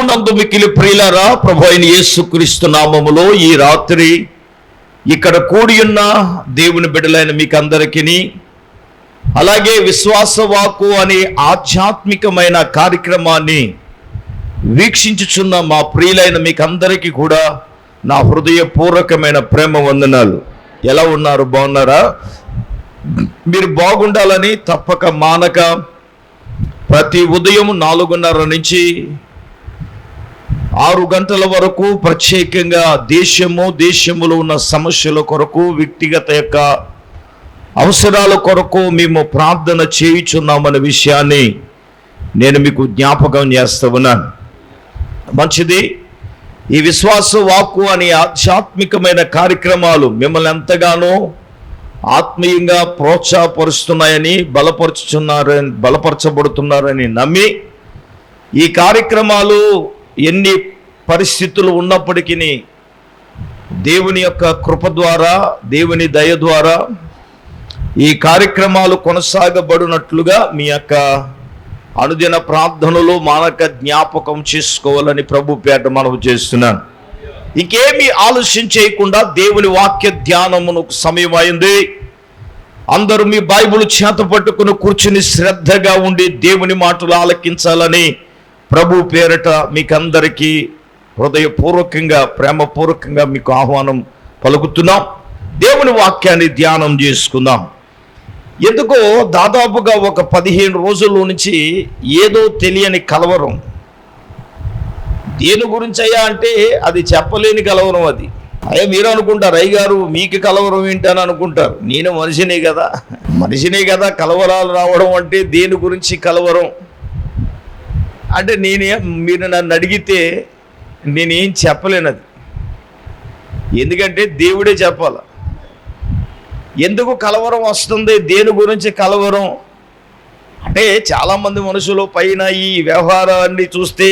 ప్రభువునందు మిక్కిలి ప్రియులారా, ప్రభు అయిన యేసుక్రీస్తు నామములో ఈ రాత్రి ఇక్కడ కూడి ఉన్న దేవుని బిడ్డలైన మీకు అందరికీ, అలాగే విశ్వాసవాకు అనే ఆధ్యాత్మికమైన కార్యక్రమాన్ని వీక్షించుచున్న మా ప్రియులైన మీకు అందరికీ కూడా నా హృదయపూర్వకమైన ప్రేమ వందనాలు. ఎలా ఉన్నారు? బాగున్నారా? మీరు బాగుండాలని తప్పక మానక ప్రతి ఉదయం 4:30 నుంచి 6 గంటల వరకు ప్రత్యేకంగా దేశములో ఉన్న సమస్యల కొరకు, వ్యక్తిగత యొక్క అవసరాల కొరకు మేము ప్రార్థన చేయుచున్నామనే విషయాన్ని నేను మీకు జ్ఞాపకం చేస్తూ ఉన్నాను. మంచిది. ఈ విశ్వాస వాక్కు అనే ఆధ్యాత్మికమైన కార్యక్రమాలు మిమ్మల్ని ఎంతగానో ఆత్మీయంగా ప్రోత్సాహపరుస్తున్నాయని, బలపరచబడుతున్నారని నమ్మి ఈ కార్యక్రమాలు ఎన్ని పరిస్థితులు ఉన్నప్పటికీ దేవుని యొక్క కృప ద్వారా, దేవుని దయ ద్వారా ఈ కార్యక్రమాలు కొనసాగబడినట్లుగా మీ యొక్క అనుదిన ప్రార్థనలు మానక జ్ఞాపకం చేసుకోవాలని ప్రభు పేట మనవి చేస్తున్నాను. ఇంకేమీ ఆలస్యం చేయకుండా దేవుని వాక్య ధ్యానమునకు సమయం అయింది. అందరూ మీ బైబిల్ చేత పట్టుకుని కూర్చుని శ్రద్ధగా ఉండి దేవుని మాటలు ఆలకించాలని ప్రభు పేరట మీకందరికీ హృదయపూర్వకంగా, ప్రేమపూర్వకంగా మీకు ఆహ్వానం పలుకుతున్నాం. దేవుని వాక్యాన్ని ధ్యానం చేసుకుందాం. ఎందుకో దాదాపుగా ఒక 15 రోజుల నుంచి ఏదో తెలియని కలవరం. దేని గురించి అయ్యా అంటే అది చెప్పలేని కలవరం. అది అయ్యా మీరు అనుకుంటారు, అయ్యగారు మీకు కలవరం ఏంటని అనుకుంటారు. నేను మనిషినే కదా కలవరాలు రావడం అంటే దేని గురించి కలవరం అంటే మీరు నన్ను అడిగితే నేనేం చెప్పలేను. అది ఎందుకంటే దేవుడే చెప్పాల. ఎందుకు కలవరం వస్తుంది, దేని గురించి కలవరం అంటే చాలామంది మనుషులు పైన ఈ వ్యవహారాన్ని చూస్తే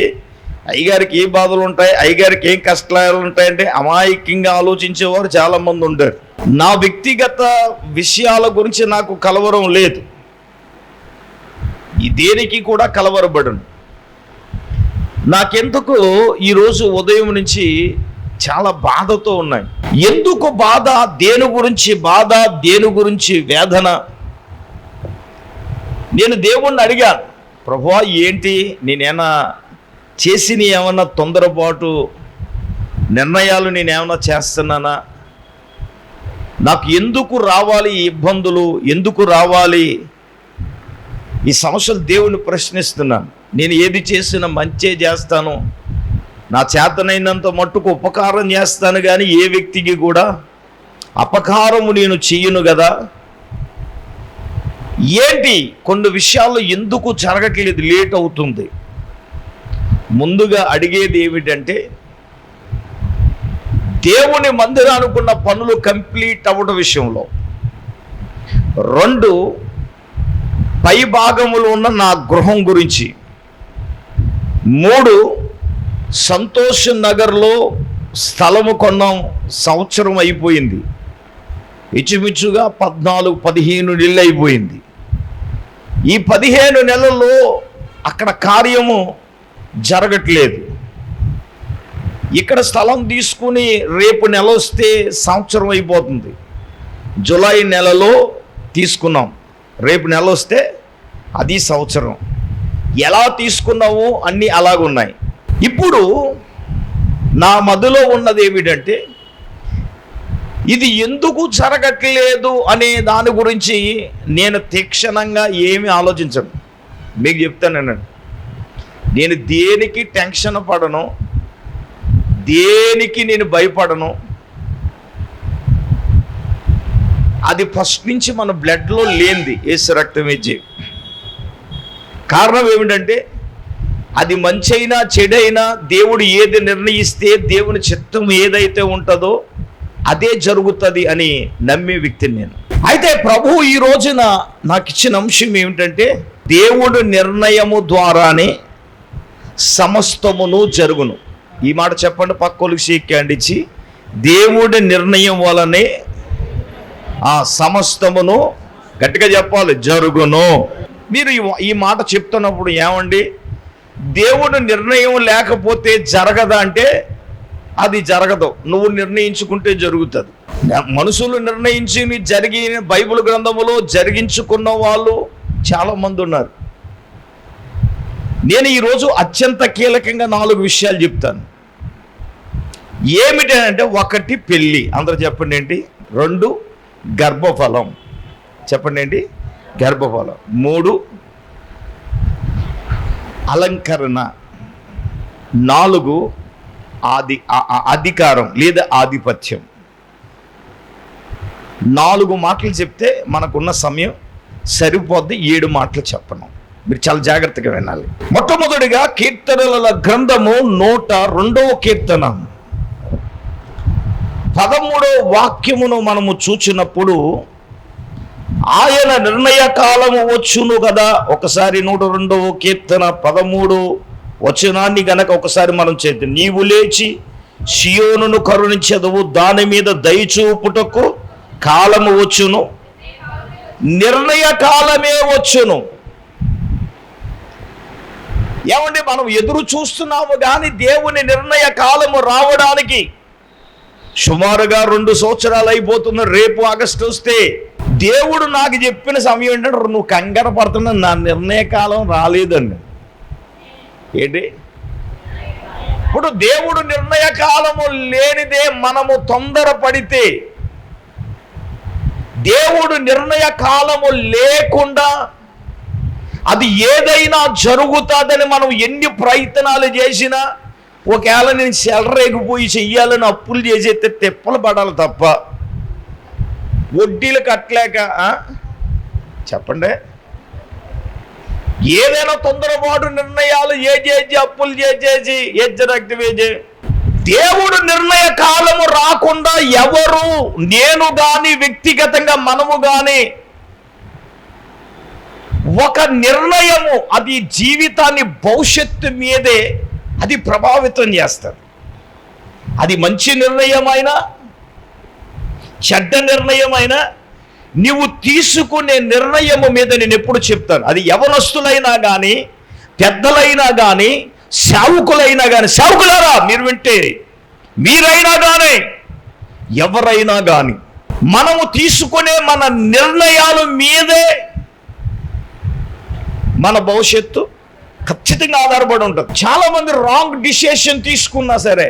అయ్యగారికి ఏ బాధలు ఉంటాయి, అయ్యగారికి ఏం కష్టాలు ఉంటాయంటే అమాయకంగా ఆలోచించేవారు చాలామంది ఉంటారు. నా వ్యక్తిగత విషయాల గురించి నాకు కలవరం లేదు. ఈ దేనికి కూడా కలవరపడను. నాకెందుకు ఈరోజు ఉదయం నుంచి చాలా బాధతో ఉన్నాయి. ఎందుకు బాధ, దేని గురించి బాధ, దేని గురించి వేదన? నేను దేవుణ్ణి అడిగాను, ప్రభువా ఏంటి, నేనేమన్నా చేసిన ఏమన్నా తొందరపాటు నిర్ణయాలు నేనేమన్నా చేస్తున్నానా? నాకు ఎందుకు రావాలి ఈ ఇబ్బందులు, ఎందుకు రావాలి ఈ సమస్యలు? దేవుని ప్రశ్నిస్తున్నాను. నేను ఏది చేసినా మంచే చేస్తాను, నా చేతనైనంత మట్టుకు ఉపకారం చేస్తాను, కానీ ఏ వ్యక్తికి కూడా అపకారము నేను చెయ్యను కదా. ఏంటి కొన్ని విషయాల్లో ఎందుకు జరగట్లేదు, లేట్ అవుతుంది? ముందుగా అడిగేది ఏమిటంటే, దేవుని మందిరానుకున్న పనులు కంప్లీట్ అవ్వడం విషయంలో. 2, పై భాగములో ఉన్న నా గృహం గురించి. 3, సంతోష్ నగర్లో స్థలము కొన్నాం, సంవత్సరం అయిపోయింది. ఇంచుమించుగా 14-15 నెలలు అయిపోయింది. ఈ 15 నెలల్లో అక్కడ కార్యము జరగట్లేదు. ఇక్కడ స్థలం తీసుకుని రేపు నెల వస్తే సంవత్సరం అయిపోతుంది. జూలై నెలలో తీసుకున్నాం, రేపు నెల వస్తే అది సంవత్సరం. ఎలా తీసుకున్నామో అన్నీ అలాగున్నాయి. ఇప్పుడు నా మదిలో ఉన్నది ఏమిటంటే, ఇది ఎందుకు జరగట్లేదు అనే దాని గురించి నేను తీక్షణంగా ఏమీ ఆలోచించను. మీకు చెప్తానండి, నేను దేనికి టెన్షన్ పడను, దేనికి నేను భయపడను. అది ఫస్ట్ నుంచి మన బ్లడ్లో లేనిది, యేసు రక్తం ఇచ్చి. కారణం ఏమిటంటే, అది మంచి అయినా చెడైనా దేవుడు ఏది నిర్ణయిస్తే, దేవుని చిత్తం ఏదైతే ఉంటుందో అదే జరుగుతుంది అని నమ్మే వ్యక్తిని నేను. అయితే ప్రభువు ఈ రోజున నాకు ఇచ్చిన అంశం ఏమిటంటే, దేవుడు నిర్ణయము ద్వారానే సమస్తమును జరుగును. ఈ మాట చెప్పండి, పక్కోళ్ళకి షేక్ హ్యాండ్ ఇచ్చి. దేవుడి నిర్ణయం వలనే ఆ సమస్తమును, గట్టిగా చెప్పాలి, జరుగును. మీరు ఈ మాట చెప్తున్నప్పుడు ఏమండి దేవుడు నిర్ణయం లేకపోతే జరగదా అంటే అది జరగదు. నువ్వు నిర్ణయించుకుంటే జరుగుతుంది. మనుషులు నిర్ణయించి జరిగిన బైబిల్ గ్రంథములో జరిగించుకున్న వాళ్ళు చాలామంది ఉన్నారు. నేను ఈరోజు అత్యంత కీలకంగా 4 విషయాలు చెప్తాను. ఏమిటంటే, 1 పెళ్ళి, అందరూ చెప్పండి ఏంటి. 2 గర్భఫలం, చెప్పండి ఏంటి గర్భఫలం. 3 అలంకరణ. 4 అధికారం లేదా ఆధిపత్యం. 4 మాటలు చెప్తే మనకున్న సమయం సరిపోద్ది. 7 మాటలు చెప్పను, మీరు చాలా జాగ్రత్తగా వినాలి. మొట్టమొదటిగా కీర్తనల గ్రంథము 102వ కీర్తన 13వ వాక్యమును మనము చూచినప్పుడు, ఆయన నిర్ణయ కాలము వచ్చును కదా. ఒకసారి 102వ కీర్తన 13వ వచనాన్ని గనక ఒకసారి మనం చేద్దాం. నీవు లేచి సియోనును కరుణించెదవు, దాని మీద దయచూపుటకు కాలము వచ్చును, నిర్ణయ కాలమే వచ్చును. ఏమండి, మనం ఎదురు చూస్తున్నాము కానీ దేవుని నిర్ణయ కాలము రావడానికి సుమారుగా 2 సంవత్సరాలు అయిపోతున్న. రేపు ఆగస్టు వస్తే దేవుడు నాకు చెప్పిన సమయం ఏంటంటే, నువ్వు కంగారు పడుతున్నా, నా నిర్ణయ కాలం రాలేదండి. ఏంటి ఇప్పుడు దేవుడు నిర్ణయ కాలము లేనిదే మనము తొందరపడితే, దేవుడు నిర్ణయ కాలము లేకుండా అది ఏదైనా జరుగుతుందని మనం ఎన్ని ప్రయత్నాలు చేసినా, ఒకవేళ నేను సెలరేగిపోయి చెయ్యాలని అప్పులు చేసేస్తే తిప్పలు పడాలి తప్ప వడ్డీలు కట్టలేక. చెప్పండి, ఏదైనా తొందరపాటు నిర్ణయాలు చేసి అప్పులు చేసేసి రక్తవేజే. దేవుడు నిర్ణయ కాలము రాకుండా ఎవరు, నేను కానీ వ్యక్తిగతంగా మనము కానీ, ఒక నిర్ణయము అది జీవితాన్ని భవిష్యత్తు మీదే అది ప్రభావితం చేస్తుంది. అది మంచి నిర్ణయమైనా చెడ్డ నిర్ణయమైనా నీవు తీసుకునే నిర్ణయము మీద నేను ఎప్పుడు చెప్తాను. అది యవనస్తులైనా కానీ, పెద్దలైనా కానీ, సేవకులైనా కానీ. సేవకులారా మీరు వింటే, మీరైనా కానీ, ఎవరైనా కానీ, మనము తీసుకునే మన నిర్ణయాల మీదే మన భవిష్యత్తు ఖచ్చితంగా ఆధారపడి ఉంటుంది. చాలామంది రాంగ్ డిసిషన్ తీసుకున్నా సరే,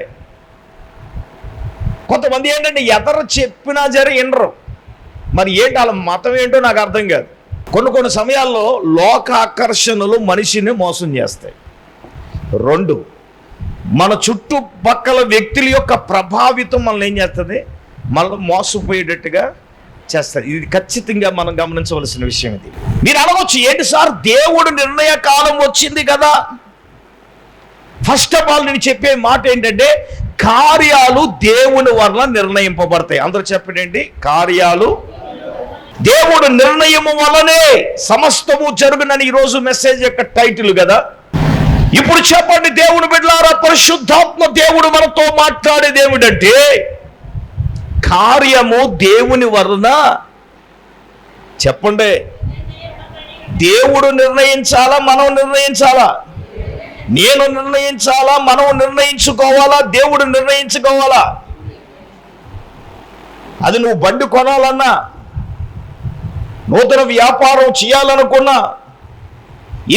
కొంతమంది ఏంటంటే ఎదరు చెప్పినా సరే వినరు. మరి ఏంటి వాళ్ళ మతం ఏంటో నాకు అర్థం కాదు. కొన్ని సమయాల్లో లోక ఆకర్షణలు మనిషిని మోసం చేస్తాయి. 2 మన చుట్టుపక్కల వ్యక్తుల యొక్క ప్రభావితం మనల్ని ఏం చేస్తుంది, మనల్ని మోసపోయేటట్టుగా చేస్తారు. ఇది ఖచ్చితంగా మనం గమనించవలసిన విషయం. ఇది మీరు అనవచ్చు, ఏంటి సార్ దేవుడు నిర్ణయ కాలం వచ్చింది కదా. ఫస్ట్ ఆఫ్ ఆల్ నేను చెప్పే మాట ఏంటంటే, కార్యాలు దేవుని వల్ల నిర్ణయింపబడతాయి. అందరూ చెప్పండి, కార్యాలు దేవుడు నిర్ణయము వల్లనే సమస్తము జరుగునని ఈరోజు మెసేజ్ యొక్క టైటిల్ కదా. ఇప్పుడు చెప్పండి దేవుని బిడ్డలారా, పరిశుద్ధాత్మ దేవుడు మనతో మాట్లాడేది ఏమిటంటే, కార్యము దేవుని వలన. చెప్పండి, దేవుడు నిర్ణయించాలా, మనం నిర్ణయించాలా? నేను నిర్ణయించాలా, మనం నిర్ణయించుకోవాలా, దేవుడు నిర్ణయించుకోవాలా? అది నువ్వు బండి కొనాలన్నా, నూతన వ్యాపారం చేయాలనుకున్నా,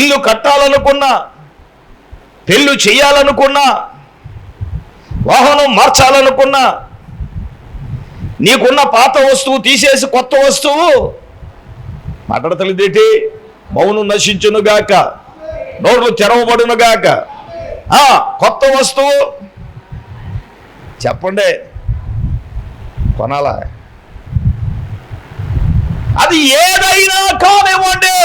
ఇల్లు కట్టాలనుకున్నా, పెళ్ళి చేయాలనుకున్నా, వాహనం మార్చాలనుకున్నా, నీకున్న పాత వస్తువు తీసేసి కొత్త వస్తువు మాట్లాడతలేదేటి, మౌనం నశించునుగాక, నోళ్ళు తెరవబడునుగాక, కొత్త వస్తువు చెప్పండి కొనాలా? అది ఏదైనా కానివ్వండి,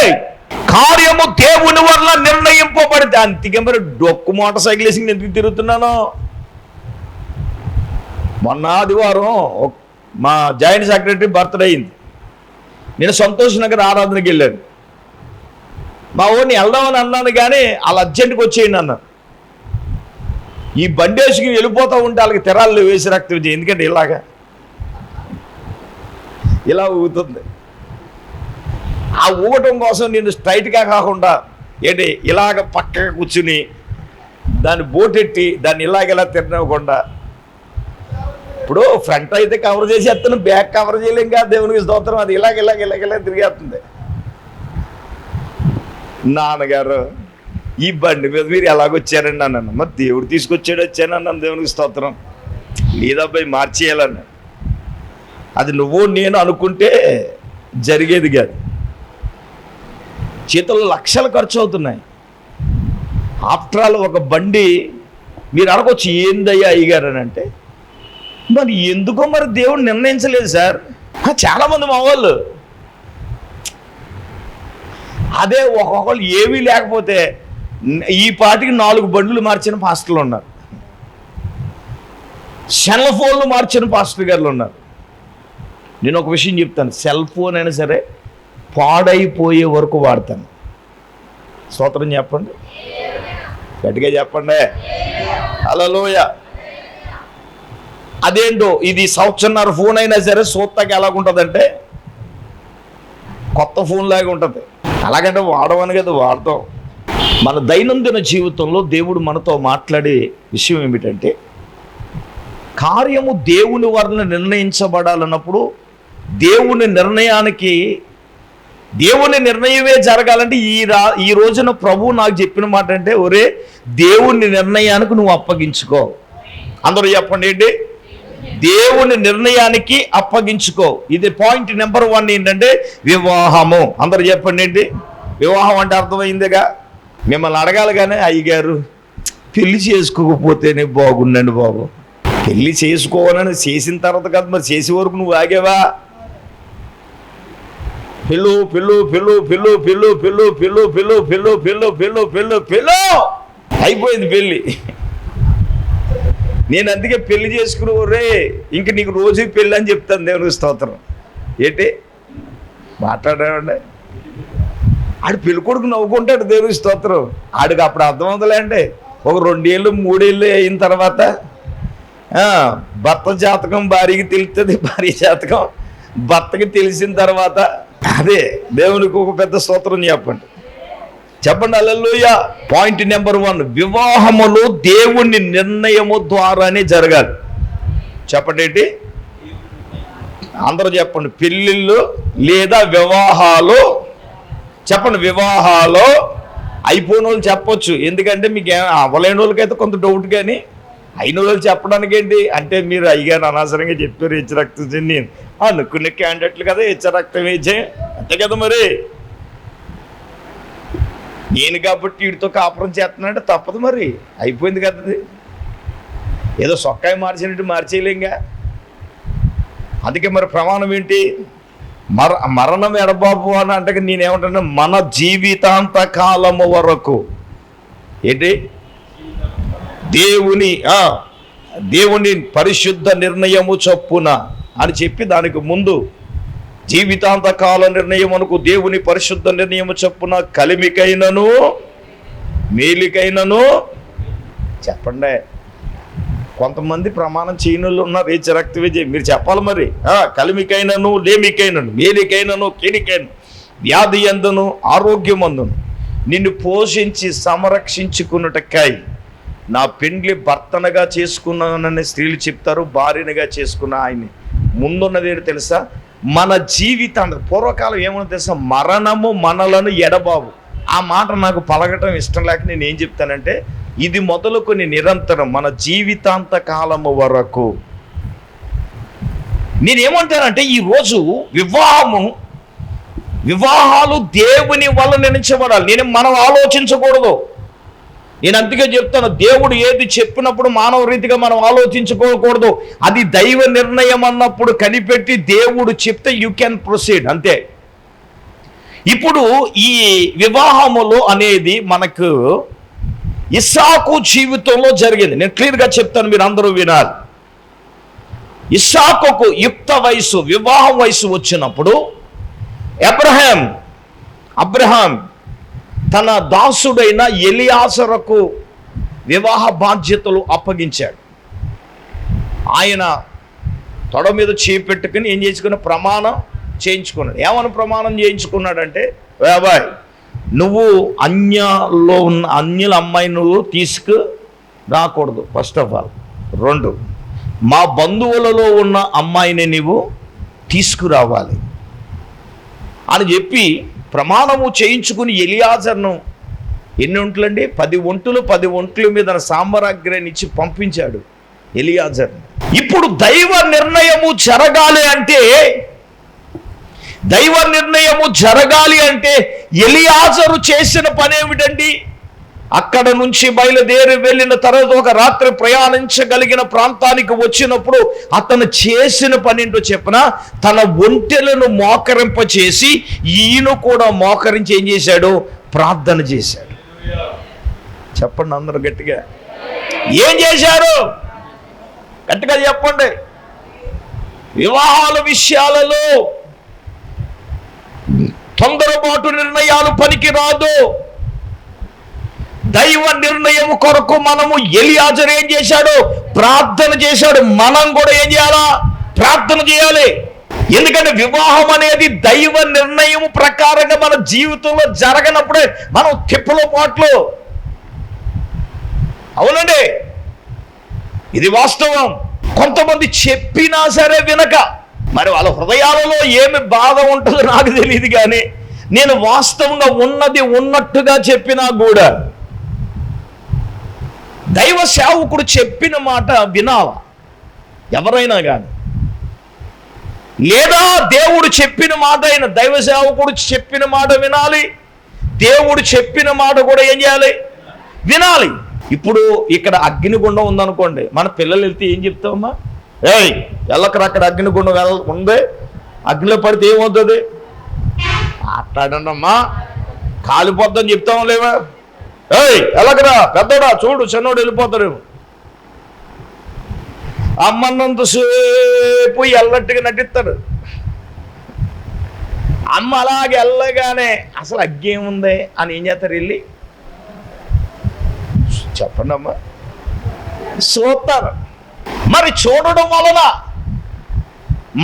కార్యము దేవుని వల్ల నిర్ణయింపబడితే. అంతకే మరి డొక్కు మోటార్ సైకిల్ వేసి ఎందుకు తిరుగుతున్నాను? మొన్న ఆదివారం మా జాయింట్ సెక్రటరీ బర్త్డే అయింది. నేను సంతోష్ నగర్ ఆరాధనకి వెళ్ళాను. మా ఊరిని వెళ్దామని అన్నాను కానీ వాళ్ళు అర్జెంట్కి వచ్చేయండి అన్నారు. ఈ బండి వేసుకుని వెళ్ళిపోతూ ఉంటే వాళ్ళకి తెరాలు వేసి రక్తం, ఎందుకంటే ఇలా ఊగుతుంది. ఆ ఊగటం కోసం నేను స్ట్రైట్గా కాకుండా ఏంటి ఇలాగ పక్కగా కూర్చుని దాన్ని బోటెట్టి దాన్ని ఇలాగెలా తినకుండా, ఇప్పుడు ఫ్రంట్ అయితే కవర్ చేసేస్తాను, బ్యాక్ కవర్ చేయలేం కదా, దేవునికి స్తోత్రం. అది ఇలాగ తిరిగేస్తుంది. నాన్నగారు ఈ బండి మీద మీరు ఎలాగొచ్చారండి అన్నాను. మరి దేవుడు తీసుకొచ్చాడు వచ్చానన్నాను, దేవునికి స్తోత్రం. లేదబ్బాయి మార్చేయాలన్నా. అది నువ్వు నేను అనుకుంటే జరిగేది కాదు. చేతుల్లో లక్షలు ఖర్చు అవుతున్నాయి. ఆఫ్టర్ ఆల్ ఒక బండి మీరు అడగొచ్చు, ఏందయ్యా అయ్యగారు అని అంటే, మరి ఎందుకో మరి దేవుడు నిర్ణయించలేదు సార్. చాలామంది మా వాళ్ళు అదే ఒక్కొక్కళ్ళు ఏమీ లేకపోతే ఈ పాటికి 4 బండ్లు మార్చిన పాస్టర్లు ఉన్నారు, సెల్ ఫోన్లు మార్చిన పాస్టర్ గారులు ఉన్నారు. నేను ఒక విషయం చెప్తాను, సెల్ ఫోన్ అయినా సరే పాడైపోయే వరకు వాడతాను. స్తోత్రం చెప్పండి, గట్టిగా చెప్పండి, హల్లెలూయా. అదేంటో ఇది 1.5 సంవత్సరం ఫోన్ అయినా సరే సూత్తాకి ఎలాగుంటుందంటే కొత్త ఫోన్ లాగా ఉంటుంది. అలాగంటే వాడమని కదా వాడతాం. మన దైనందిన జీవితంలో దేవుడు మనతో మాట్లాడే విషయం ఏమిటంటే, కార్యము దేవుని వలన నిర్ణయించబడాలన్నప్పుడు దేవుని నిర్ణయమే జరగాలంటే ఈ రోజున ప్రభువు నాకు చెప్పిన మాట అంటే, ఒరే దేవుని నిర్ణయానికి నువ్వు అప్పగించుకో. అందరూ చెప్పండి ఏంటి? దేవుని నిర్ణయానికి అప్పగించుకో. ఇది పాయింట్ నెంబర్ 1 ఏంటంటే వివాహము. అందరూ చెప్పండి ఏంటి? వివాహం అంటే అర్థమైందిగా. మిమ్మల్ని అడగాలి కానీ, అయ్యగారు పెళ్లి చేసుకోకపోతేనే బాగుండండి బాబు. పెళ్లి చేసుకోవాలని చేసిన తర్వాత కాదు, మరి చేసే వరకు నువ్వు ఆగేవా? పిల్లు పిల్లు పిల్లు పిల్లు పిల్లు పిల్లు పిల్లు పిల్లు పిల్లు పిల్లు పిల్లు పిల్లు పిల్లు అయిపోయింది పెళ్ళి. నేను అందుకే పెళ్లి చేసుకుని రే ఇంక నీకు రోజు పెళ్ళి అని చెప్తాను, దేవునికి స్తోత్రం. ఏంటి మాట్లాడాడండి? ఆడు పెళ్ళి కొడుకు నవ్వుకుంటాడు, దేవునికి స్తోత్రం. ఆడికి అప్పుడు అర్థమవుతుందిలే అంటే, ఒక 2 ఏళ్ళు 3 ఏళ్ళు అయిన తర్వాత భర్త జాతకం భార్యకి తెలుస్తుంది, భార్య జాతకం భర్తకి తెలిసిన తర్వాత అదే దేవునికి ఒక పెద్ద స్తోత్రం చెప్పండి, చెప్పండి హల్లెలూయా. పాయింట్ నెంబర్ 1, వివాహములు దేవుని నిర్ణయము ద్వారానే జరగాలి. చెప్పండి ఏంటి? అందరూ చెప్పండి. పెళ్ళిళ్ళు లేదా వివాహాలు, చెప్పండి. వివాహాలు అయిపోయిన వాళ్ళు చెప్పొచ్చు, ఎందుకంటే మీకు అవ్వలేని వాళ్ళకైతే కొంత డౌట్, కానీ అయిన వాళ్ళు చెప్పడానికి ఏంటి అంటే, మీరు అయ్యారు అనవసరంగా చెప్పారు హెచ్చ రక్తం చెంది అనుకునే క్యాండిడేట్లు కదా హెచ్చ రక్తం వేసే, అంతే కదా. మరి నేను కాబట్టి వీడితో కాపురం చేస్తున్నానంటే తప్పదు, మరి అయిపోయింది కదా. ఏదో సొక్కాయి మార్చినట్టు మార్చేయలేంగా. అందుకే మరి ప్రమాణం ఏంటి? మరణం ఎడబాబు అని అంటే నేనేమంటాను, మన జీవితాంత కాలము వరకు ఏంటి దేవుని పరిశుద్ధ నిర్ణయము చొప్పున అని చెప్పి, దానికి ముందు జీవితాంత కాల నిర్ణయమునకు దేవుని పరిశుద్ధ నిర్ణయము చొప్పున కలిమికైనను మేలికైనను. చెప్పండి. కొంతమంది ప్రమాణం చేయనులు ఉన్నారు, ఏ రక్త విజయ్ మీరు చెప్పాలి మరి. కలిమికైనను లేమికైనను మేలికైనను కీడికైనను వ్యాధి యందును ఆరోగ్యమందును నిన్ను పోషించి సంరక్షించుకున్నటకై నా పెండ్లి భర్తనగా చేసుకున్నానని స్త్రీలు చెప్తారు, భార్యనిగా చేసుకున్న ఆయన్ని. ముందున్నది ఏంటి తెలుసా? మన జీవితాన్ని, పూర్వకాలం ఏమన్నా తెలుసా, మరణము మనలను ఎడబాబు. ఆ మాట నాకు పలకటం ఇష్టం లేక నేను ఏం చెప్తానంటే, ఇది మొదలుకొని నిరంతరం మన జీవితాంత కాలము వరకు. నేనేమంటానంటే, ఈరోజు వివాహాలు దేవుని వల్ల నిర్ణయించబడాలి. మనం ఆలోచించకూడదు. నేను అందుకే చెప్తాను, దేవుడు ఏది చెప్పినప్పుడు మానవ రీతిగా మనం ఆలోచించుకోకూడదు. అది దైవ నిర్ణయం అన్నప్పుడు కనిపెట్టి దేవుడు చెప్తే యూ కెన్ ప్రొసీడ్, అంతే. ఇప్పుడు ఈ వివాహములు అనేది మనకు ఇస్సాకు జీవితంలో జరిగింది. నేను క్లియర్గా చెప్తాను, మీరు అందరూ వినాలి. ఇస్సాకుకు యుక్త వయసు, వివాహ వయసు వచ్చినప్పుడు అబ్రహాం తన దాసుడైన ఎలియాజరుకు వివాహ బాధ్యతలు అప్పగించాడు. ఆయన తొడ మీద చేపెట్టుకుని ఏం చేసుకున్న ప్రమాణం చేయించుకున్నాడు. ఏమని ప్రమాణం చేయించుకున్నాడంటే, బాబాయ్ నువ్వు అన్యుల అమ్మాయి నువ్వు తీసుకు రాకూడదు. First of all. 2, మా బంధువులలో ఉన్న అమ్మాయిని నీవు తీసుకురావాలి అని చెప్పి ప్రమాణము చేయించుకుని ఎలియాజర్ను ఎన్ని ఒంట్లండి? 10 ఒంట్లు. 10 ఒంట్ల మీద సామ్రాజ్యాన్ని ఇచ్చి పంపించాడు ఎలియాజర్. ఇప్పుడు దైవ నిర్ణయము జరగాలి అంటే ఎలియాజరు చేసిన పని ఏమిటండి? అక్కడ నుంచి బయలుదేరి వెళ్ళిన తర్వాత ఒక రాత్రి ప్రయాణించగలిగిన ప్రాంతానికి వచ్చినప్పుడు అతను చేసిన పని ఏంటో చెప్పిన, తన ఒంటెలను మోకరింప చేసి ఈయన కూడా మోకరించి ఏం చేశాడు? ప్రార్థన చేశాడు. చెప్పండి అందరూ గట్టిగా. ఏం చేశారు? గట్టిగా చెప్పండి. వివాహాల విషయాలలో తొందరపాటు నిర్ణయాలు పనికిరాదు. దైవ నిర్ణయం కొరకు మనము ఎలియాజరు ఏం చేశాడు? ప్రార్థన చేశాడు. మనం కూడా ఏం చేయాలా? ప్రార్థన చేయాలి. ఎందుకంటే వివాహం అనేది దైవ నిర్ణయం ప్రకారంగా మన జీవితంలో జరగనప్పుడే మనం తిప్పలో పాట్లు. అవునండి, ఇది వాస్తవం. కొంతమంది చెప్పినా సరే వినక, మరి వాళ్ళ హృదయాలలో ఏమి బాధ ఉంటుందో నాకు తెలియదు, కానీ నేను వాస్తవంగా ఉన్నది ఉన్నట్టుగా చెప్పినా కూడా దైవ సేవకుడు చెప్పిన మాట వినాలా ఎవరైనా కానీ, లేదా దేవుడు చెప్పిన మాట అయిన దైవ సేవకుడు చెప్పిన మాట వినాలి. దేవుడు చెప్పిన మాట కూడా ఏం చేయాలి? వినాలి. ఇప్పుడు ఇక్కడ అగ్నిగుండం ఉందనుకోండి, మన పిల్లలు వెళ్తే ఏం చెప్తామమ్మా? ఏయ్ వెళ్ళకరా, అక్కడ అగ్నిగుండం ఉంది, అగ్నిలో పడితే ఏమవుతుంది? మాట్లాడండి అమ్మా, కాలిపోద్దని చెప్తాం లేవా? ఏయ్ వెళ్ళకరా, పెద్దోడా చూడు చిన్నోడు వెళ్ళిపోతారేమో. అమ్మన్నంతసేపు ఎల్లట్టుగా నటిస్తాడు. అమ్మ అలాగే వెళ్ళగానే అసలు అగ్గి ఏముంది అని ఏం చేస్తారు? వెళ్ళి చెప్పండి అమ్మా, చూస్తారు. మరి చూడడం వలన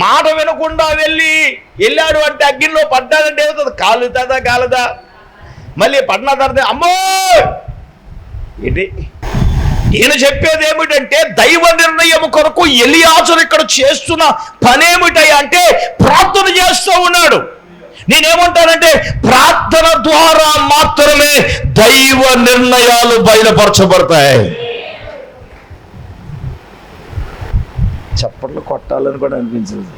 మాట వినకుండా వెళ్ళాడు అంటే అగ్గిలో పడ్డాడంటే ఏమవుతుంది? కాలుతుందా కాలదా? మళ్ళీ పడిన తర్వాత అమ్మో ఏంటి? నేను చెప్పేది ఏమిటంటే దైవ నిర్ణయం కొరకు ఎలియాజరు ఇక్కడ చేస్తున్న పనేమిటయ్యా అంటే ప్రార్థన చేస్తూ ఉన్నాడు. నేనేమంటానంటే ప్రార్థన ద్వారా మాత్రమే దైవ నిర్ణయాలు బయలుపరచబడతాయి. చప్పట్లు కొట్టాలని కూడా అనిపించదు.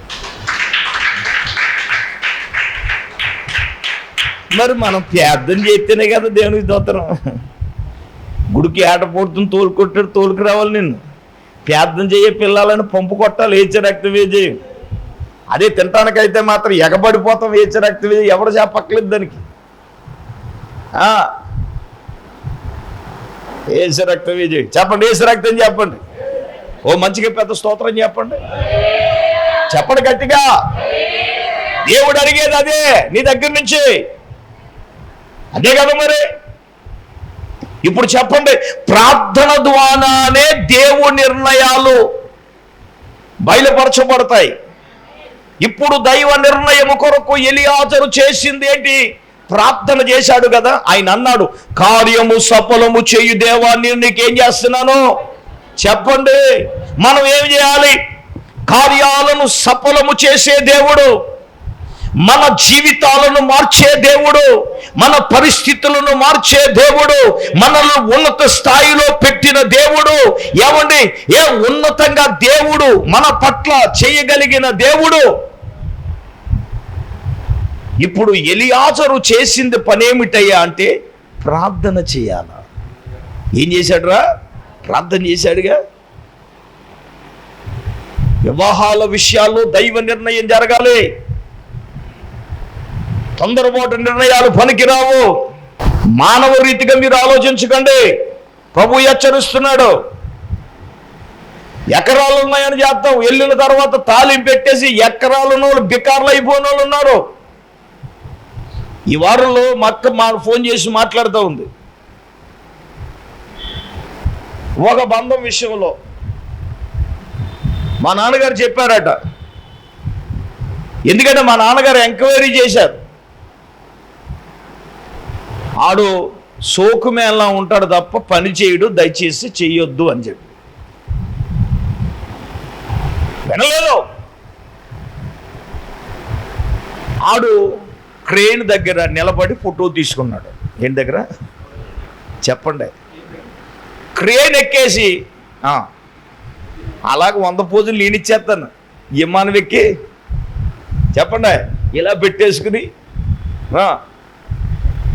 మరి మనం ప్రార్థన చేస్తేనే కదా దేవునికి స్తోత్రం. గుడికి ఏట పోడుతుంది, తోలుకొట్టాడు, తోలుకు రావాలి. నిన్ను ప్రార్థన చేయ పిల్లలని పంపు కొట్టాలి, ఏచ రక్తవేజీ. అదే తినటానికైతే మాత్రం ఎగబడిపోతాం, ఏచ రక్తవేజీ ఎవరు చెప్పక్కలేదు దానికి. ఏసు రక్తవేజీ చెప్పండి, ఏసు రక్తం చెప్పండి. ఓ మంచిగా పెద్ద స్తోత్రం చెప్పండి, చెప్పండి గట్టిగా. దేవుడు అడిగేది అదే నీ దగ్గర నుంచి, అదే కదా మరి. ఇప్పుడు చెప్పండి, ప్రార్థన ద్వారానే దేవుని నిర్ణయాలు బయలుపరచబడతాయి. ఇప్పుడు దైవ నిర్ణయం కొరకు ఎలియాజరు చేసింది ఏంటి? ప్రార్థన చేశాడు కదా. ఆయన అన్నాడు, కార్యము సఫలము చేయు దేవా, నేను నీకేం చేస్తున్నాను చెప్పండి. మనం ఏం చేయాలి? కార్యాలను సఫలము చేసే దేవుడు, మన జీవితాలను మార్చే దేవుడు, మన పరిస్థితులను మార్చే దేవుడు, మనల్ని ఉన్నత స్థాయిలో పెట్టిన దేవుడు. ఏమండి, ఏ ఉన్నతంగా దేవుడు మన పట్ల చేయగలిగిన దేవుడు. ఇప్పుడు ఎలియాజరు చేసింది పనేమిటయ్యా అంటే ప్రార్థన చేయాలా. ఏం చేశాడురా? ప్రార్థన చేశాడుగా. వివాహాల విషయాల్లో దైవ నిర్ణయం జరగాలి. తొందరపాటు నిర్ణయాలు పనికిరావు. మానవ రీతిగా మీరు ఆలోచించకండి. ప్రభు హెచ్చరిస్తున్నాడు. ఎకరాలు ఉన్నాయని చేద్దాం, వెళ్ళిన తర్వాత తాలింపు పెట్టేసి ఎకరాలను బికార్లు అయిపోయిన వాళ్ళు ఉన్నారు. ఈ వారంలో మా అక్క ఫోన్ చేసి మాట్లాడుతూ ఉంది. ఒక బంధం విషయంలో మా నాన్నగారు చెప్పారట. ఎందుకంటే మా నాన్నగారు ఎంక్వైరీ చేశారు. ఆడు సోకుమేలా ఉంటాడు తప్ప పని చేయడు, దయచేసి చెయ్యొద్దు అని చెప్పి వినలేదు. ఆడు క్రేన్ దగ్గర నిలబడి ఫోటో తీసుకున్నాడు. ఏంటి దగ్గర చెప్పండి, క్రేన్ ఎక్కేసి అలాగ 100 పోజులు నేనిచ్చేస్తాను. విమానం ఎక్కి చెప్పండి ఇలా పెట్టేసుకుని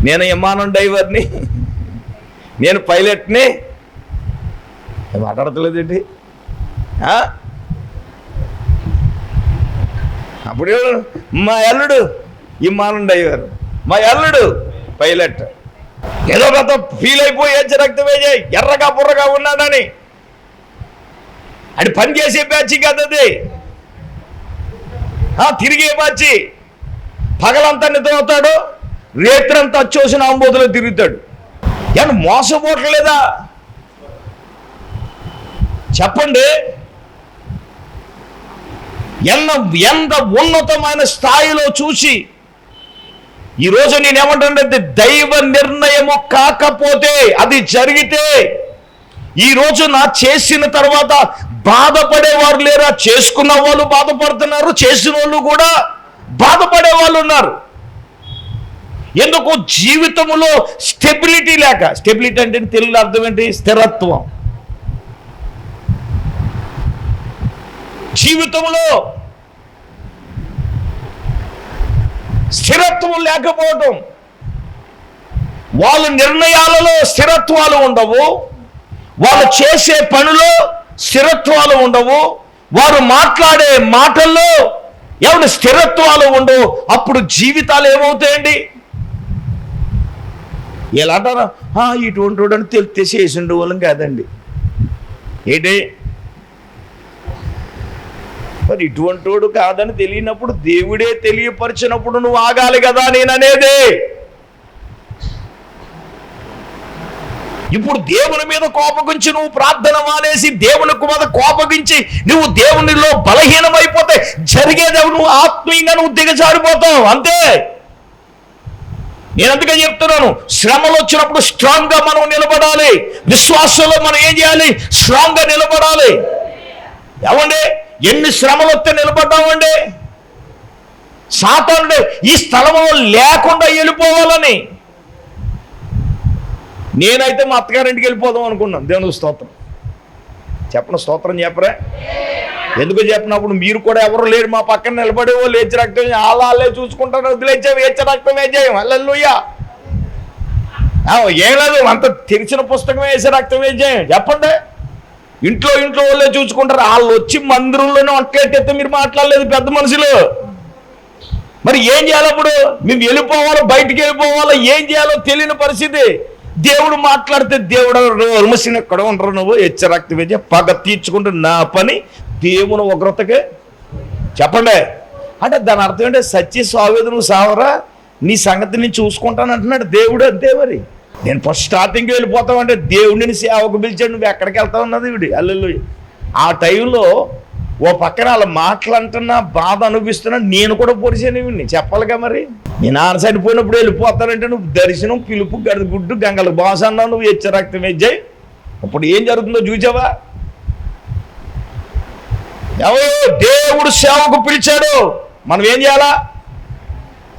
నేను విమానం డ్రైవర్ని, నేను పైలట్ని, మాట్లాడతలేదండి. అప్పుడు మా అల్లుడు విమానం డ్రైవర్, మా అల్లుడు పైలట్. ఏదో పెద్ద ఫీల్ అయిపోయి రక్తం వేజే ఎర్రగా బుర్రగా ఉన్నాడని. అది పని చేసే బ్యాచ్ కదా అది, తిరిగే బ్యాచ్. పగలంతా నిద్రపోతాడు, రేత్రంతా వచ్చేసిన ఆంబోతులో తిరుగుతాడు. ఏమన్నా మోసపోవట్లేదా చెప్పండి? ఎంత ఉన్నతమైన స్థాయిలో చూసి ఈరోజు నేనేమంటానంటే, దైవ నిర్ణయము కాకపోతే అది జరిగితే ఈరోజు నా చేసిన తర్వాత బాధపడేవారు లేరా? చేసుకున్న వాళ్ళు బాధపడుతున్నారు, చేసిన వాళ్ళు కూడా బాధపడే వాళ్ళు ఉన్నారు. ఎందుకు? జీవితంలో స్టెబిలిటీ లేక. స్టెబిలిటీ అంటే తెలుగులో అర్థం ఏంటి? స్థిరత్వం. జీవితంలో స్థిరత్వం లేకపోవటం. వాళ్ళ నిర్ణయాలలో స్థిరత్వాలు ఉండవు, వాళ్ళు చేసే పనిలో స్థిరత్వాలు ఉండవు, వారు మాట్లాడే మాటల్లో ఎవరి స్థిరత్వాలు ఉండవు. అప్పుడు జీవితాలు ఏమవుతాయండి? ఎలా అంటారా? ఇటువంటి వాడని తెలిసేసిండు వాళ్ళం కాదండి. ఏంటి మరి ఇటువంటి వాడు కాదని తెలియనప్పుడు, దేవుడే తెలియపరిచినప్పుడు నువ్వు ఆగాలి కదా నేననేది. ఇప్పుడు దేవుని మీద కోపగించి నువ్వు ప్రార్థన మానేసి దేవునికి మీద కోపగించి నువ్వు దేవునిలో బలహీనమైపోతే జరిగేది నువ్వు ఆత్మీయంగా నువ్వు దిగజారిపోతావు అంతే. నేను అందుకే చెప్తున్నాను, శ్రమలు వచ్చినప్పుడు స్ట్రాంగ్గా మనం నిలబడాలి. విశ్వాసంలో మనం ఏం చేయాలి? స్ట్రాంగ్గా నిలబడాలి. ఏమండి, ఎన్ని శ్రమలు వస్తే నిలబడ్డామండి? సాతానుడు ఈ స్థలంలో లేకుండా వెళ్ళిపోవాలని. నేనైతే మా అత్తగారింటికి వెళ్ళిపోదాం అనుకున్నాను. దేవునికి స్తోత్రం చెప్పను, స్తోత్రం చెప్పరా? ఎందుకు చెప్పినప్పుడు మీరు కూడా ఎవరు లేరు మా పక్కన నిలబడే వాళ్ళు ఏచ రక్తం వాళ్ళే చూసుకుంటారు, వదిలేచ్చావు ఏచ రక్తం వేసేయం హల్లెలూయా. ఏం లేదు, అంత తెరిచిన పుస్తకం వేసే రక్తం వేసేయం చెప్పండి. ఇంట్లో వాళ్ళే చూసుకుంటారు. వాళ్ళు వచ్చి మందిరంలోనే ఒంట్లెట్టేస్తే మీరు మాట్లాడలేదు పెద్ద మనుషులు. మరి ఏం చేయాలి? అప్పుడు మేము వెళ్ళిపోవాలో బయటికి వెళ్ళిపోవాలో ఏం చేయాలో తెలియని పరిస్థితి. దేవుడు మాట్లాడితే దేవుడు విమర్శన ఎక్కడ ఉండరు, నువ్వు హెచ్చరక్తి వేజ పగ తీర్చుకుంటే నా పని దేవుని ఉగ్రతకే చెప్పండి. అంటే దాని అర్థం ఏంటంటే, సచ్చి సావేది నువ్వు సావరా, నీ సంగతి నేను చూసుకుంటాను అంటున్నాడు దేవుడు. అంతే. మరి నేను ఫస్ట్ స్టార్టింగ్కి వెళ్ళిపోతామంటే దేవుడిని సేవకు పిలిచాడు, నువ్వు ఎక్కడికి వెళ్తావు అన్నది ఇవిడి అల్లెలు. ఆ టైంలో ఓ పక్కన వాళ్ళ మాటలు అంటున్నా బాధ అనిపిస్తున్నా, నేను కూడా పొడిచాను ఇవిడిని చెప్పాలిగా. మరి నేను ఆనసైపోయినప్పుడు వెళ్ళిపోతానంటే నువ్వు దర్శనం పిలుపు గుడ్డు గంగలు బాస్ అన్నావు, నువ్వు హెచ్చరక్తం వేజాయి. అప్పుడు ఏం జరుగుతుందో చూసావా? ఎవరు దేవుడు సేవకు పిలిచాడు, మనం ఏం చేయాలా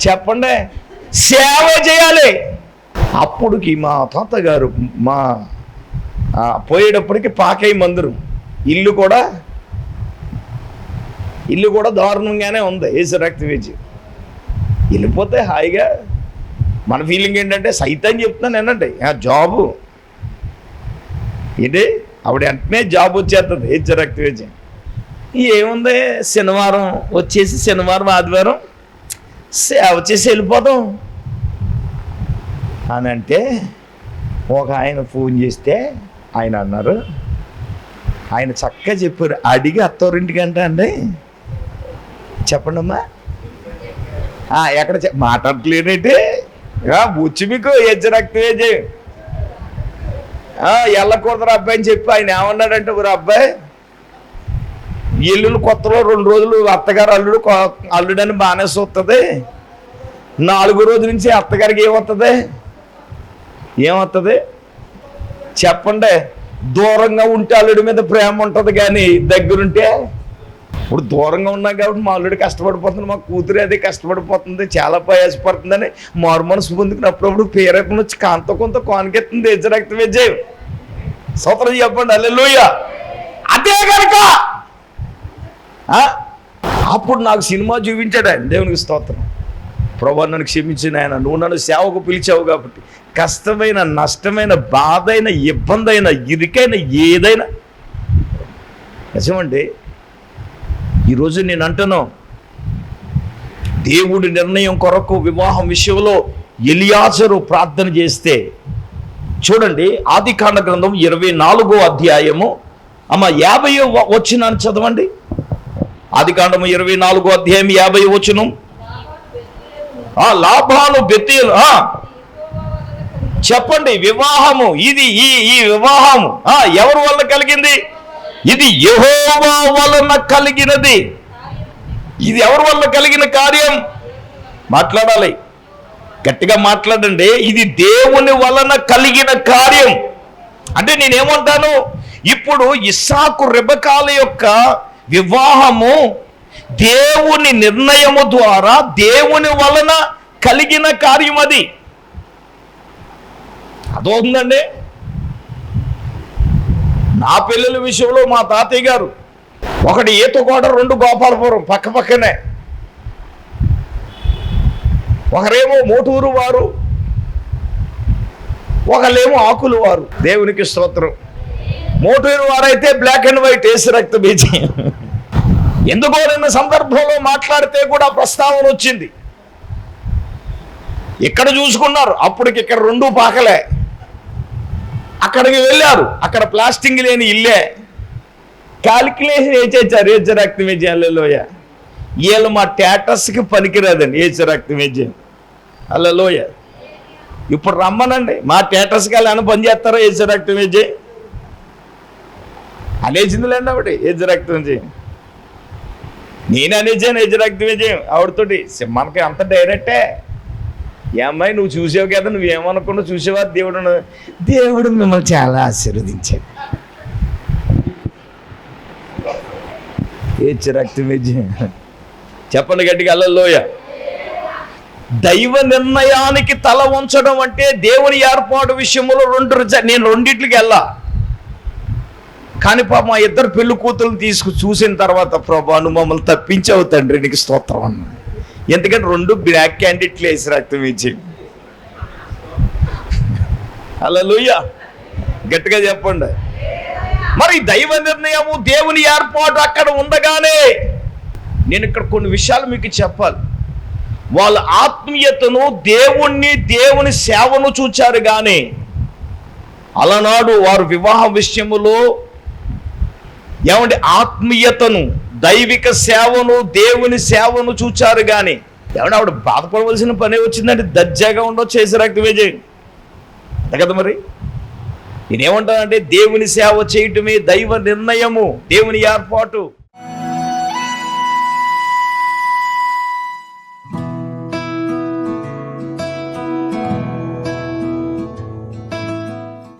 చెప్పండి? సేవ చేయాలి. అప్పుడుకి మా తాతగారు మా పోయేటప్పటికి పాకయ్య మందిరం ఇల్లు కూడా దారుణంగానే ఉంది. ఏసు రక్త వేచి వెళ్ళిపోతే హాయిగా మన ఫీలింగ్ ఏంటంటే, సైతం చెప్తున్నాను ఏంటంటే జాబు ఏంటి ఆవిడ వెంటనే జాబ్ వచ్చేస్తుంది. ఏసు రక్త వేచి ఏముంది, శనివారం వచ్చేసి శనివారం ఆదివారం సేవ చేసి వెళ్ళిపోతాం అని అంటే, ఒక ఆయన ఫోన్ చేస్తే ఆయన అన్నారు, ఆయన చక్కగా చెప్పారు, అడిగి అత్తవారింటికంట అండి చెప్పండి అమ్మా. ఎక్కడ మాట్లాడలేనైతే బుచ్చి మీకు హెచ్చరక్తమే వెళ్ళకూడదు అబ్బాయి అని చెప్పి ఆయన ఏమన్నాడంటే, ఒక అబ్బాయి ఇల్లు కొత్తలో 2 రోజులు అత్తగారు అల్లుడని బాగానే చూస్తుంది, 4వ రోజు నుంచి అత్తగారికి ఏమవుతుంది ఏమవుతుంది చెప్పండి? దూరంగా ఉంటే అల్లుడి మీద ప్రేమ ఉంటుంది, కానీ దగ్గరుంటే ఇప్పుడు దూరంగా ఉన్నాం కాబట్టి మా అల్లుడు కష్టపడిపోతుంది, మా కూతురు అదే కష్టపడిపోతుంది, చాలా ప్రయాసపడుతుందని మారు మనసు పొందుకుని అప్పుడప్పుడు పేరెక్కన వచ్చి కాంతో కొంత కానికెత్తుంది యజ్జరక్త విజయం. స్తోత్రం చెప్పండి హల్లెలూయా. అదే కనుక అప్పుడు నాకు సినిమా చూపించాడు ఆయన. దేవునికి స్తోత్రం. ప్రభువా నన్ను క్షమించిన ఆయన, నువ్వు నన్ను సేవకు పిలిచావు కాబట్టి కష్టమైన, నష్టమైన, బాధ అయిన, ఇబ్బంది అయిన, ఇరుకైన ఏదైనా నిజమండి. ఈరోజు నేను అంటున్నాను, దేవుడి నిర్ణయం కొరకు వివాహం విషయంలో ఎలియాజరు ప్రార్థన చేస్తే చూడండి, ఆదికాండ గ్రంథం 24వ అధ్యాయము 50వ వచనాన్ని చదవండి. ఆదికాండము 24వ అధ్యాయం 50వ వచనం. లాభాలు బెతేలు చెప్పండి. వివాహము ఇది ఈ వివాహము ఎవరి వల్ల కలిగింది? ఇది యెహోవా వలన కలిగినది. ఇది ఎవరి వల్ల కలిగిన కార్యం? మాట్లాడాలి, గట్టిగా మాట్లాడండి. ఇది దేవుని వలన కలిగిన కార్యం. అంటే నేనేమంటాను, ఇప్పుడు ఇస్సాకు రెబెకాల యొక్క వివాహము దేవుని నిర్ణయము ద్వారా దేవుని వలన కలిగిన కార్యం. అది అదవుతుందండి. నా పిల్లల విషయంలో మా తాతయ్య గారు, ఒకటి ఈతకోట, 2 గోపాలపురం పక్క పక్కనే. ఒకరేమో మోటూరు వారు, ఒకళ్ళేమో ఆకులు వారు. దేవునికి స్తోత్రం. మోటూరు వారైతే బ్లాక్ అండ్ వైట్, ఏసు రక్త బీజం. ఎందుకో నిన్న సందర్భంలో మాట్లాడితే కూడా ప్రస్తావన వచ్చింది. ఇక్కడ చూసుకున్నారు, అప్పటికి ఇక్కడ 2 పాకలే. అక్కడికి వెళ్ళారు, అక్కడ ప్లాస్టింగ్ లేని ఇల్లే. క్యాలిక్యులేషన్ వేసేచ్చారు ఏసు రక్త విజయాలలోయ. వీళ్ళు మా స్టేటస్కి పనికిరాదండి ఏసు రక్త విజయం. హల్లెలూయ. ఇప్పుడు రమ్మనండి, మా స్టేటస్కి వెళ్ళి పని చేస్తారా ఏసు రక్త విజయం అనేసిందిలేండి ఆవిడ. ఏసు రక్త విజయం నేను అనేసాను, ఏసు రక్త విజయం ఆవిడతోటి. మనకి అంత డైరెక్టే. ఏ అమ్మాయి నువ్వు చూసావు కదా, నువ్వేమనుకున్నా చూసేవా? దేవుడు మిమ్మల్ని చాలా ఆశీర్వదించాడు. ఏసు రక్త విజయం చెప్పండి గట్టిగా హల్లెలూయ. దైవ నిర్ణయానికి తల ఉంచడం అంటే దేవుని ఏర్పాటు విషయంలో నేను రెండిట్లకి వెళ్ళా. కానీ పాప మా ఇద్దరు పెళ్లి కూతురుని చూసిన తర్వాత, ప్రభా నువ్వు మమ్మల్ని తప్పించావు తండ్రి, నీకు స్తోత్రం అన్న. ఎందుకంటే 2 బ్లాక్ క్యాండిడేట్లు వేసి రక్తం ఇచ్చి. హల్లెలూయా, గట్టిగా చెప్పండి. మరి దైవ నిర్ణయము, దేవుని ఏర్పాటు అక్కడ ఉండగానే నేను ఇక్కడ కొన్ని విషయాలు మీకు చెప్పాలి. వాళ్ళ ఆత్మీయతను, దేవుని సేవను చూచారు, కానీ అలనాడు వారు వివాహ విషయములో ఏమంటే ఆత్మీయతను, దైవిక సేవను, దేవుని సేవను చూచారు, కానీ ఏమంటే ఆవిడ బాధపడవలసిన పనే వచ్చిందంటే దర్జాగా ఉండొచ్చు ఏసు రక్త విజయం కదా. మరి నేనేమంటానంటే దేవుని సేవ చేయటమే దైవ నిర్ణయము, దేవుని ఏర్పాటు.